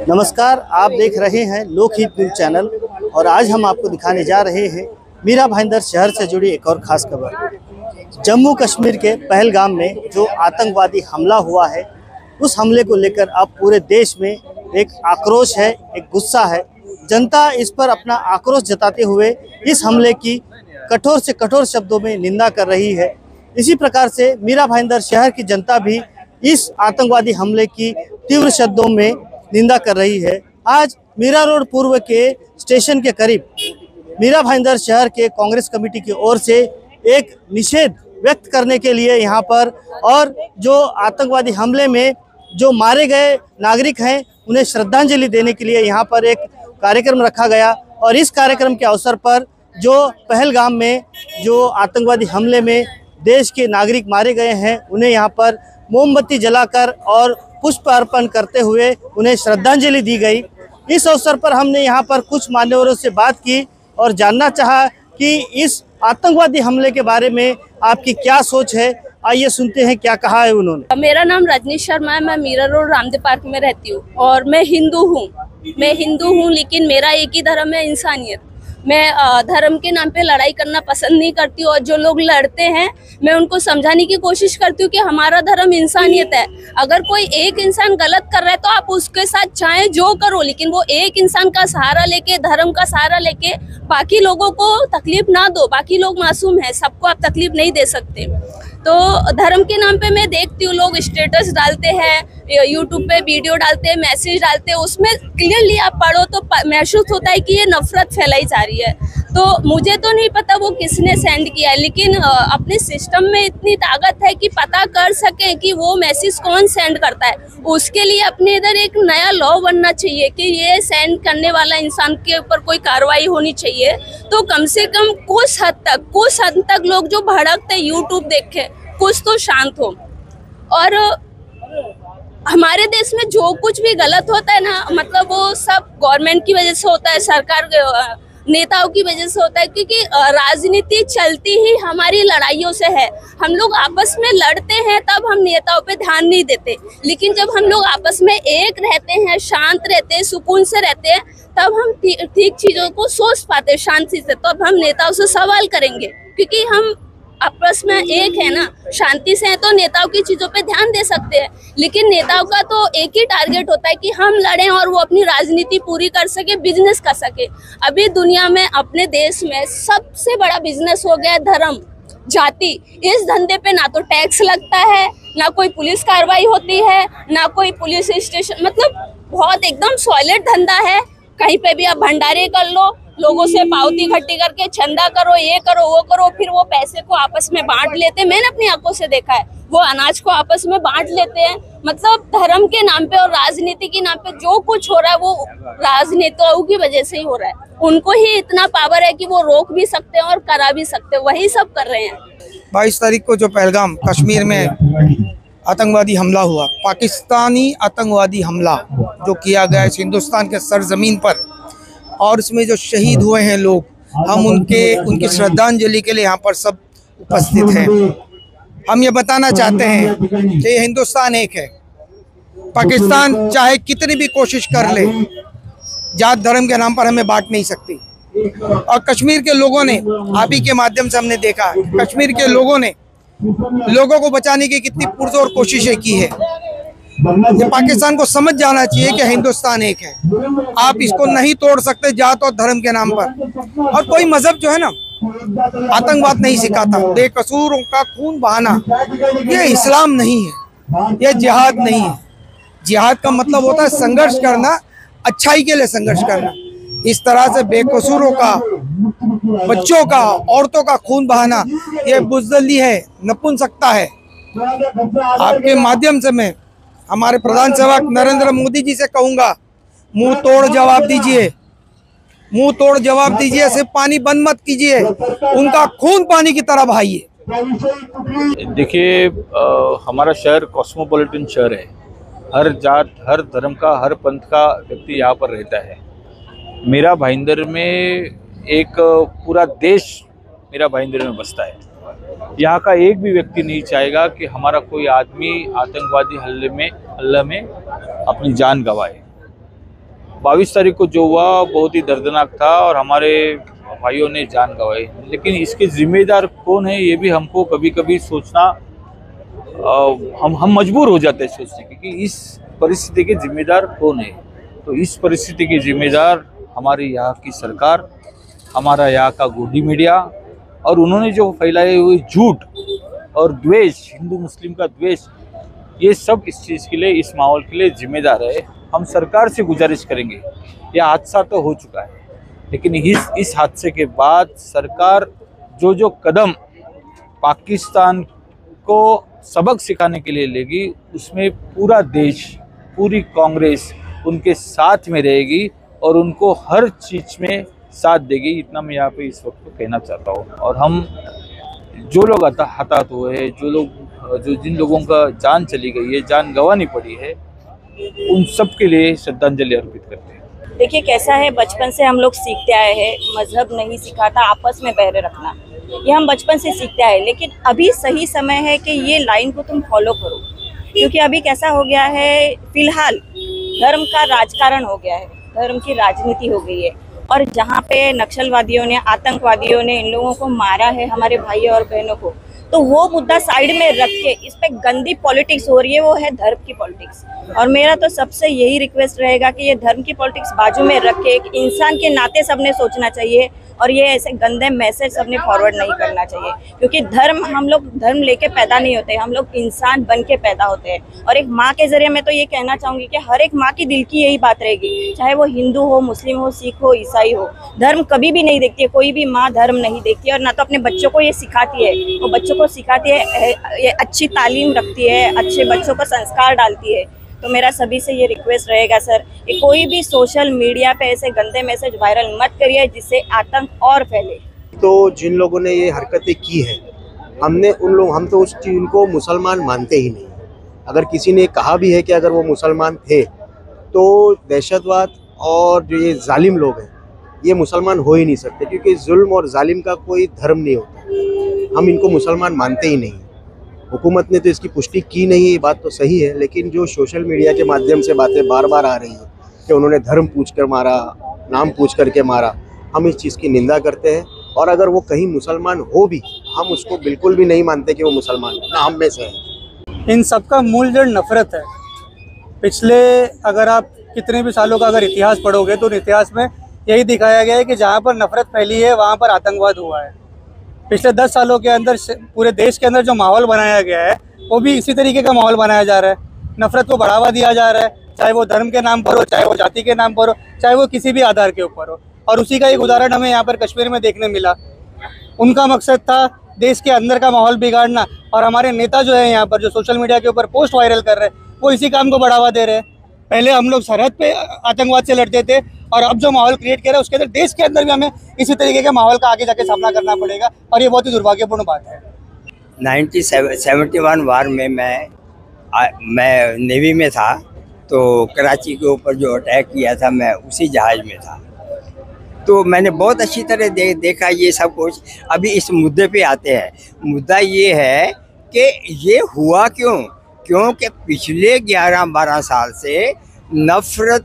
नमस्कार, आप देख रहे हैं लोकहित न्यूज चैनल और आज हम आपको दिखाने जा रहे हैं मीरा भाईंदर शहर से जुड़ी एक और खास खबर। जम्मू कश्मीर के पहलगाम में जो आतंकवादी हमला हुआ है, उस हमले को लेकर अब पूरे देश में एक आक्रोश है, एक गुस्सा है। जनता इस पर अपना आक्रोश जताते हुए इस हमले की कठोर से कठोर शब्दों में निंदा कर रही है। इसी प्रकार से मीरा भाईंदर शहर की जनता भी इस आतंकवादी हमले की तीव्र शब्दों में निंदा कर रही है। आज मीरा रोड पूर्व के स्टेशन के करीब मीरा भाईंदर शहर के कांग्रेस कमेटी की ओर से एक निषेध व्यक्त करने के लिए यहाँ पर और जो आतंकवादी हमले में जो मारे गए नागरिक हैं उन्हें श्रद्धांजलि देने के लिए यहाँ पर एक कार्यक्रम रखा गया। और इस कार्यक्रम के अवसर पर जो पहलगाम में जो आतंकवादी हमले में देश के नागरिक मारे गए हैं, उन्हें यहाँ पर मोमबत्ती जलाकर और पुष्प अर्पण करते हुए उन्हें श्रद्धांजलि दी गई। इस अवसर पर हमने यहाँ पर कुछ मान्यवरों से बात की और जानना चाहा कि इस आतंकवादी हमले के बारे में आपकी क्या सोच है। आइए सुनते हैं क्या कहा है उन्होंने। मेरा नाम रजनी शर्मा है, मैं मीरा रोड रामदेव पार्क में रहती हूँ और मैं हिंदू हूँ, लेकिन मेरा एक ही धर्म है, इंसानियत। मैं धर्म के नाम पे लड़ाई करना पसंद नहीं करती हूँ और जो लोग लड़ते हैं मैं उनको समझाने की कोशिश करती हूँ कि हमारा धर्म इंसानियत है। अगर कोई एक इंसान गलत कर रहा है तो आप उसके साथ चाहे जो करो, लेकिन वो एक इंसान का सहारा लेके, धर्म का सहारा लेके बाकी लोगों को तकलीफ ना दो। बाकी लोग मासूम हैं, सबको आप तकलीफ नहीं दे सकते। तो धर्म के नाम पे मैं देखती हूँ लोग स्टेटस डालते हैं, यूट्यूब पे वीडियो डालते हैं, मैसेज डालते हैं, उसमें क्लियरली आप पढ़ो तो महसूस होता है कि ये नफरत फैलाई जा रही है। तो मुझे तो नहीं पता वो किसने सेंड किया है, लेकिन अपने सिस्टम में इतनी ताकत है कि पता कर सकें कि वो मैसेज कौन सेंड करता है। उसके लिए अपने इधर एक नया लॉ बनना चाहिए कि ये सेंड करने वाला इंसान के ऊपर कोई कार्रवाई होनी चाहिए। तो कम से कम कुछ हद तक लोग जो भड़कते यूट्यूब देख के कुछ तो शांत हो। और हमारे देश में जो कुछ भी गलत होता है ना, मतलब वो सब गवर्नमेंट की वजह से होता है, सरकार नेताओं की वजह से होता है, क्योंकि राजनीति चलती ही हमारी लड़ाइयों से है। हम लोग आपस में लड़ते हैं तब हम नेताओं पे ध्यान नहीं देते, लेकिन जब हम लोग आपस में एक रहते हैं, शांत रहते हैं, सुकून से रहते हैं, तब हम ठीक चीजों को सोच पाते हैं शांति से। तब हम नेताओं से सवाल करेंगे, क्योंकि हम आपस में एक है ना, शांति से है तो नेताओं की चीजों पे ध्यान दे सकते हैं। लेकिन नेताओं का तो एक ही टारगेट होता है कि हम लड़ें और वो अपनी राजनीति पूरी कर सके, बिजनेस कर सके। अभी दुनिया में, अपने देश में सबसे बड़ा बिजनेस हो गया धर्म, जाति। इस धंधे पे ना तो टैक्स लगता है, ना कोई पुलिस कार्रवाई होती है, ना कोई पुलिस स्टेशन, मतलब बहुत एकदम सॉलिड धंधा है। कहीं पे भी आप भंडारे कर लो, लोगों से पावती इकट्ठी करके चंदा करो, ये करो, वो करो, फिर वो पैसे को आपस में बांट लेते हैं। मैंने अपनी आंखों से देखा है, वो अनाज को आपस में बांट लेते हैं। मतलब धर्म के नाम पे और राजनीति के नाम पे जो कुछ हो रहा है वो राजनेताओं की वजह से ही हो रहा है। उनको ही इतना पावर है कि वो रोक भी सकते हैं और करा भी सकते हैं, वही सब कर रहे हैं। 22 तारीख को जो पहलगाम कश्मीर में आतंकवादी हमला हुआ, पाकिस्तानी आतंकवादी हमला जो किया गया है हिंदुस्तान के सरजमीन पर, और इसमें जो शहीद हुए हैं लोग, हम उनकी श्रद्धांजलि के लिए यहाँ पर सब उपस्थित हैं। हम ये बताना चाहते हैं कि हिंदुस्तान एक है, पाकिस्तान चाहे कितनी भी कोशिश कर ले, जात धर्म के नाम पर हमें बांट नहीं सकती। और कश्मीर के लोगों ने, आप ही के माध्यम से हमने देखा, कश्मीर के लोगों ने लोगों को बचाने की कितनी पुरजोर कोशिशें की है। ये पाकिस्तान को समझ जाना चाहिए कि हिंदुस्तान एक है, आप इसको नहीं तोड़ सकते जात और धर्म के नाम पर। और कोई मजहब जो है ना आतंकवाद नहीं सिखाता, बेकसूरों का खून बहाना, ये इस्लाम नहीं है, ये जिहाद नहीं है। जिहाद का मतलब होता है संघर्ष करना, अच्छाई के लिए संघर्ष करना। इस तरह से बेकसूरों का, बच्चों का, औरतों का खून बहाना, ये बुज़दिली है, नपुंसकता है। आपके माध्यम से मैं हमारे प्रधान सेवक नरेंद्र मोदी जी से कहूंगा, मुंह तोड़ जवाब दीजिए, मुंह तोड़ जवाब दीजिए, सिर्फ पानी बंद मत कीजिए, उनका खून पानी की तरह बहाइए। देखिए, हमारा शहर कॉस्मोपॉलिटन शहर है, हर जात, हर धर्म का, हर पंथ का व्यक्ति यहाँ पर रहता है। मीरा भाईंदर में एक पूरा देश मीरा भाईंदर में बसता है। यहाँ का एक भी व्यक्ति नहीं चाहेगा कि हमारा कोई आदमी आतंकवादी हल्ले में अपनी जान गंवाए। 22 तारीख को जो हुआ बहुत ही दर्दनाक था और हमारे भाइयों ने जान गंवाई, लेकिन इसके जिम्मेदार कौन है ये भी हमको कभी कभी सोचना, हम मजबूर हो जाते हैं सोचने के कि इस परिस्थिति के जिम्मेदार कौन है। तो इस परिस्थिति के जिम्मेदार हमारी यहाँ की सरकार, हमारा यहाँ का गोदी मीडिया, और उन्होंने जो फैलाए हुए झूठ और द्वेष, हिंदू मुस्लिम का द्वेष, ये सब इस चीज़ के लिए, इस माहौल के लिए जिम्मेदार है। हम सरकार से गुजारिश करेंगे, यह हादसा तो हो चुका है, लेकिन इस हादसे के बाद सरकार जो कदम पाकिस्तान को सबक सिखाने के लिए लेगी, उसमें पूरा देश, पूरी कांग्रेस उनके साथ में रहेगी और उनको हर चीज़ में साथ देगी। इतना मैं यहाँ पे इस वक्त कहना चाहता हूँ। और हम जो लोग हताहत हुए हैं, जिन लोगों का जान चली गई है, जान गंवानी पड़ी है, उन सब के लिए श्रद्धांजलि अर्पित करते हैं। देखिए कैसा है, बचपन से हम लोग सीखते आए हैं, मजहब नहीं सिखाता आपस में बैर रखना, ये हम बचपन से सीखते आए। लेकिन अभी सही समय है कि ये लाइन को तुम फॉलो करो, क्योंकि अभी कैसा हो गया है, फिलहाल धर्म का राजकारण हो गया है, धर्म की राजनीति हो गई है। और जहाँ पे नक्सलवादियों ने, आतंकवादियों ने इन लोगों को मारा है, हमारे भाई और बहनों को, तो वो मुद्दा साइड में रख के इस पे गंदी पॉलिटिक्स हो रही है, वो है धर्म की पॉलिटिक्स। और मेरा तो सबसे यही रिक्वेस्ट रहेगा कि ये धर्म की पॉलिटिक्स बाजू में रख के एक इंसान के नाते सबने सोचना चाहिए, और ये ऐसे गंदे मैसेज सबने फॉरवर्ड नहीं करना चाहिए। क्योंकि धर्म, हम लोग धर्म लेके पैदा नहीं होते, हम लोग इंसान बन के पैदा होते हैं। और एक माँ के जरिए मैं तो ये कहना चाहूँगी कि हर एक माँ की दिल की यही बात रहेगी, चाहे वो हिंदू हो, मुस्लिम हो, सिख हो, ईसाई हो, धर्म कभी भी नहीं देखती है। कोई भी माँ धर्म नहीं देखती है, और ना तो अपने बच्चों को ये सिखाती है, वो बच्चों को सिखाती है, ये अच्छी तालीम रखती है, अच्छे बच्चों को संस्कार डालती है। तो मेरा सभी से ये रिक्वेस्ट रहेगा सर, कि कोई भी सोशल मीडिया पे ऐसे गंदे मैसेज वायरल मत करिए जिससे आतंक और फैले। तो जिन लोगों ने ये हरकतें की है, हम तो उस चीज को मुसलमान मानते ही नहीं। अगर किसी ने कहा भी है कि अगर वो मुसलमान थे, तो दहशतवाद और जो ये जालिम लोग हैं, ये मुसलमान हो ही नहीं सकते, क्योंकि जुल्म और जालिम का कोई धर्म नहीं होता। हम इनको मुसलमान मानते ही नहीं। हुकूमत ने तो इसकी पुष्टि की नहीं, ये बात तो सही है, लेकिन जो सोशल मीडिया के माध्यम से बातें बार बार आ रही हैं कि उन्होंने धर्म पूछ कर मारा, नाम पूछ करके मारा, हम इस चीज़ की निंदा करते हैं। और अगर वो कहीं मुसलमान हो भी, हम उसको बिल्कुल भी नहीं मानते कि वो मुसलमान है, ना हम में से है। इन सब का मूल जड़ नफरत है। पिछले अगर आप कितने भी सालों का अगर इतिहास पढ़ोगे तो इतिहास में यही दिखाया गया है कि जहाँ पर नफरत फैली है वहाँ पर आतंकवाद हुआ है। पिछले 10 सालों के अंदर पूरे देश के अंदर जो माहौल बनाया गया है, वो भी इसी तरीके का माहौल बनाया जा रहा है। नफरत को बढ़ावा दिया जा रहा है, चाहे वो धर्म के नाम पर हो, चाहे वो जाति के नाम पर हो, चाहे वो किसी भी आधार के ऊपर हो। और उसी का एक उदाहरण हमें यहाँ पर कश्मीर में देखने मिला। उनका मकसद था देश के अंदर का माहौल बिगाड़ना, और हमारे नेता जो है यहाँ पर जो सोशल मीडिया के ऊपर पोस्ट वायरल कर रहे हैं, वो इसी काम को बढ़ावा दे रहे हैं। पहले हम लोग सरहद पे आतंकवाद से लड़ते थे, और अब जो माहौल क्रिएट कर रहा है उसके अंदर देश के अंदर भी हमें इसी तरीके के माहौल का आगे जाके सामना करना पड़ेगा, और ये बहुत ही दुर्भाग्यपूर्ण बात है। 1971 वार में मैं नेवी में था, तो कराची के ऊपर जो अटैक किया था, मैं उसी जहाज़ में था। तो मैंने बहुत अच्छी तरह देखा ये सब कुछ। अभी इस मुद्दे पे आते हैं। मुद्दा ये है कि ये हुआ क्योंकि पिछले 11-12 साल से नफरत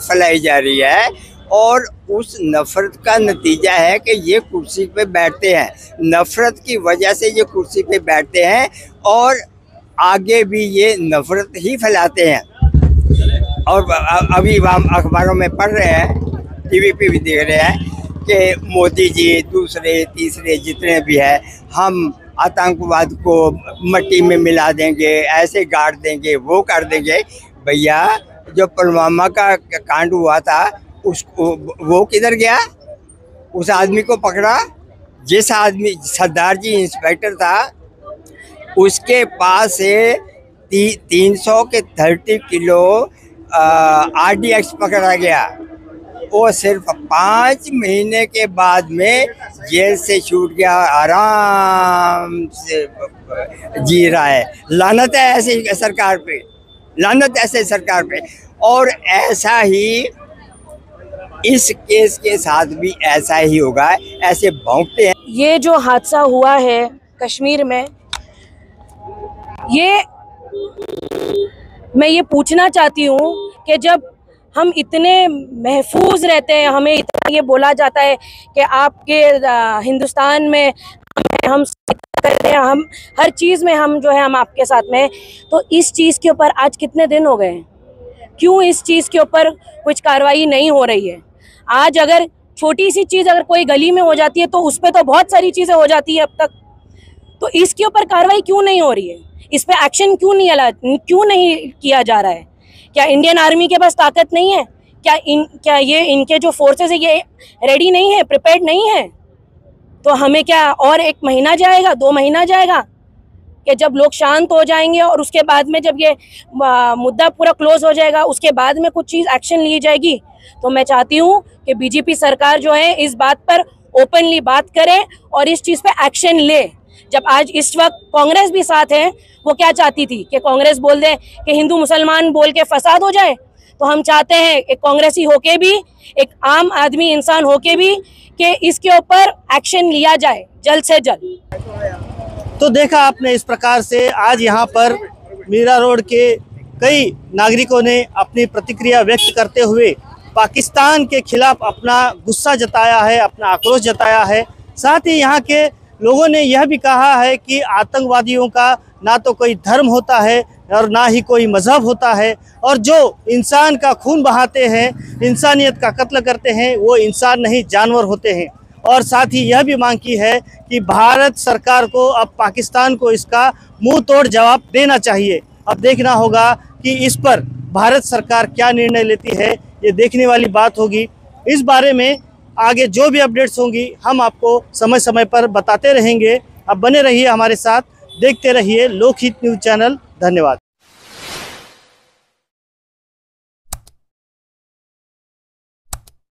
फैलाई जा रही है, और उस नफरत का नतीजा है कि ये कुर्सी पे बैठते हैं। नफरत की वजह से ये कुर्सी पे बैठते हैं, और आगे भी ये नफरत ही फैलाते हैं। और अभी हम अखबारों में पढ़ रहे हैं, टीवी पे भी देख रहे हैं कि मोदी जी, दूसरे तीसरे जितने भी हैं, हम आतंकवाद को मट्टी में मिला देंगे, ऐसे गाड़ देंगे, वो कर देंगे। भैया, जो पुलवामा का कांड हुआ था, उसको वो किधर गया? उस आदमी को पकड़ा जिस आदमी, सरदार जी इंस्पेक्टर था, उसके पास से 300 के 30 किलो RDX पकड़ा गया। वो सिर्फ 5 महीने के बाद में जेल से छूट गया, आराम से जी रहा है। लानत है ऐसी सरकार पे, लानत ऐसे सरकार पे। और ऐसा ही इस केस के साथ भी ऐसा ही होगा, ऐसे भौंकते हैं। ये जो हादसा हुआ है कश्मीर में, ये मैं ये पूछना चाहती हूँ कि जब हम इतने महफूज रहते हैं, हमें इतना ये बोला जाता है कि आपके हिंदुस्तान में हम करते हैं, हम हर चीज़ में हम जो है हम आपके साथ में, तो इस चीज़ के ऊपर आज कितने दिन हो गए हैं? क्यों इस चीज़ के ऊपर कुछ कार्रवाई नहीं हो रही है? आज अगर छोटी सी चीज़ अगर कोई गली में हो जाती है तो उस पर तो बहुत सारी चीज़ें हो जाती है अब तक, तो इसके ऊपर कार्रवाई क्यों नहीं हो रही है? इस पे एक्शन क्यों नहीं किया जा रहा है? क्या इंडियन आर्मी के पास ताकत नहीं है? क्या ये इनके जो फोर्सेस है ये रेडी नहीं है, प्रिपेयर्ड नहीं है? तो हमें क्या और 1 महीना जाएगा, 2 महीना जाएगा कि जब लोग शांत हो जाएंगे और उसके बाद में जब ये मुद्दा पूरा क्लोज हो जाएगा उसके बाद में कुछ चीज़ एक्शन ली जाएगी? तो मैं चाहती हूँ कि बीजेपी सरकार जो है इस बात पर ओपनली बात करे और इस चीज़ पे एक्शन ले। जब आज इस वक्त कांग्रेस भी साथ है, वो क्या चाहती थी कि कांग्रेस बोल दे कि हिंदू मुसलमान बोल के फसाद हो जाए, तो हम चाहते हैं एक कांग्रेसी होके भी, एक आम आदमी इंसान होके भी कि इसके ऊपर एक्शन लिया जाए जल्द से जल्द। तो देखा आपने, इस प्रकार से आज यहाँ पर मीरा रोड के कई नागरिकों ने अपनी प्रतिक्रिया व्यक्त करते हुए पाकिस्तान के खिलाफ अपना गुस्सा जताया है, अपना आक्रोश जताया है। साथ ही यहाँ के लोगों ने यह भी कहा है कि आतंकवादियों का ना तो कोई धर्म होता है और ना ही कोई मजहब होता है, और जो इंसान का खून बहाते हैं, इंसानियत का कत्ल करते हैं, वो इंसान नहीं जानवर होते हैं। और साथ ही यह भी मांग की है कि भारत सरकार को अब पाकिस्तान को इसका मुंह तोड़ जवाब देना चाहिए। अब देखना होगा कि इस पर भारत सरकार क्या निर्णय लेती है, ये देखने वाली बात होगी। इस बारे में आगे जो भी अपडेट्स होंगी हम आपको समय समय पर बताते रहेंगे। अब बने रहिए हमारे साथ, देखते रहिए लोकहित न्यूज़ चैनल। धन्यवाद।